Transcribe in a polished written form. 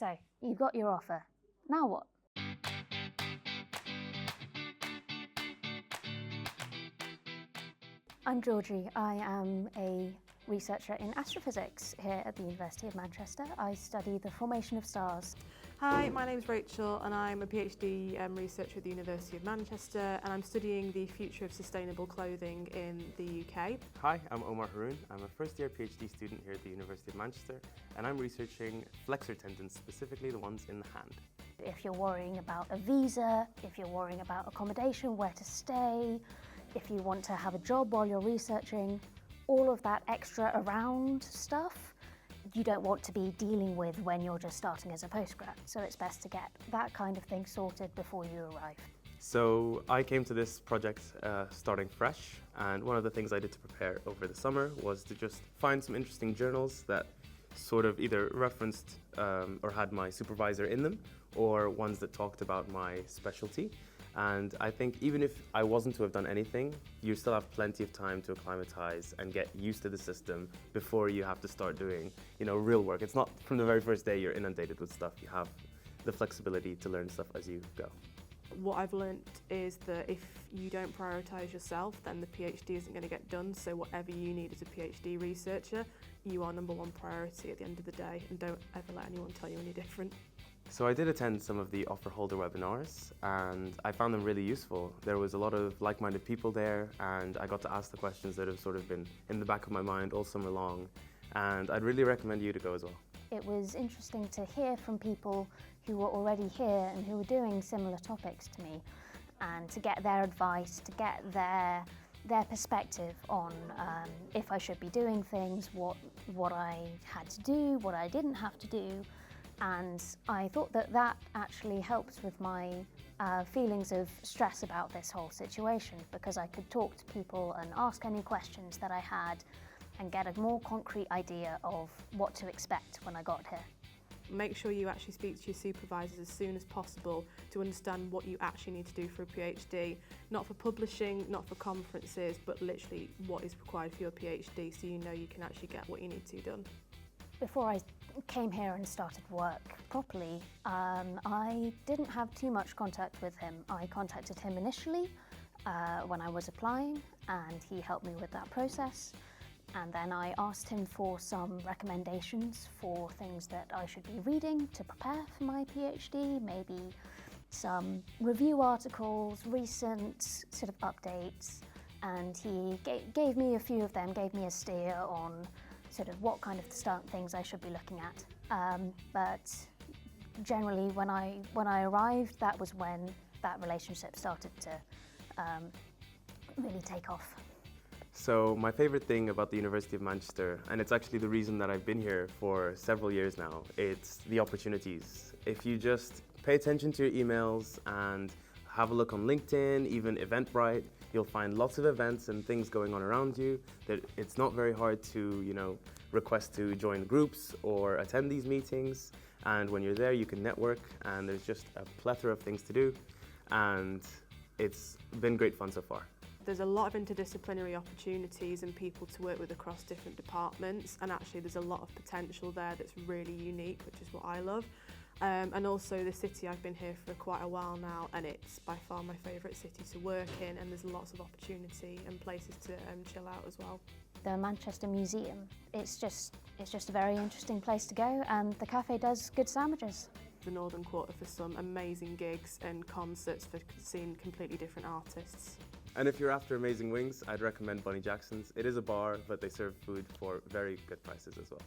So, you got your offer. Now what? I'm Georgie. I am a researcher in astrophysics here at the University of Manchester. I study the formation of stars. Hi, my name's Rachel and I'm a PhD researcher at the University of Manchester, and I'm studying the future of sustainable clothing in the UK. Hi, I'm Omar. I'm a first year PhD student here at the University of Manchester, and I'm researching flexor tendons, specifically the ones in the hand. If you're worrying about a visa, if you're worrying about accommodation, where to stay, if you want to have a job while you're researching, all of that extra around stuff, you don't want to be dealing with when you're just starting as a postgrad. So it's best to get that kind of thing sorted before you arrive. So I came to this project starting fresh, and one of the things I did to prepare over the summer was to just find some interesting journals that sort of either referenced or had my supervisor in them, or ones that talked about my specialty. And I think even if I wasn't to have done anything, you still have plenty of time to acclimatize and get used to the system before you have to start doing, real work. It's not from the very first day you're inundated with stuff. You have the flexibility to learn stuff as you go. What I've learnt is that if you don't prioritise yourself, then the PhD isn't going to get done. So whatever you need as a PhD researcher, you are number one priority at the end of the day, and don't ever let anyone tell you any different. So I did attend some of the offer holder webinars, and I found them really useful. There was a lot of like-minded people there, and I got to ask the questions that have sort of been in the back of my mind all summer long, and I'd really recommend you to go as well. It was interesting to hear from people who were already here and who were doing similar topics to me, and to get their advice, to get their perspective on if I should be doing things, what I had to do, what I didn't have to do. And I thought that actually helps with my feelings of stress about this whole situation, because I could talk to people and ask any questions that I had and get a more concrete idea of what to expect when I got here. Make sure you actually speak to your supervisors as soon as possible to understand what you actually need to do for a PhD. Not for publishing, not for conferences, but literally what is required for your PhD, so you know you can actually get what you need to done. Before I came here and started work properly, I didn't have too much contact with him. I contacted him initially when I was applying, and he helped me with that process. And then I asked him for some recommendations for things that I should be reading to prepare for my PhD, maybe some review articles, recent sort of updates, and he gave me a few of them, gave me a steer on sort of what kind of things I should be looking at. But generally when I arrived, that was when that relationship started to really take off. So my favorite thing about the University of Manchester, and it's actually the reason that I've been here for several years now, it's the opportunities. If you just pay attention to your emails and have a look on LinkedIn, even Eventbrite, you'll find lots of events and things going on around you. That it's not very hard to, request to join groups or attend these meetings. And when you're there, you can network, and there's just a plethora of things to do. And it's been great fun so far. There's a lot of interdisciplinary opportunities and people to work with across different departments, and actually there's a lot of potential there that's really unique, which is what I love. And also the city, I've been here for quite a while now, and it's by far my favourite city to work in, and there's lots of opportunity and places to chill out as well. The Manchester Museum, it's just a very interesting place to go, and the cafe does good sandwiches. The Northern Quarter for some amazing gigs and concerts for seeing completely different artists. And if you're after amazing wings, I'd recommend Bunny Jackson's. It is a bar, but they serve food for very good prices as well.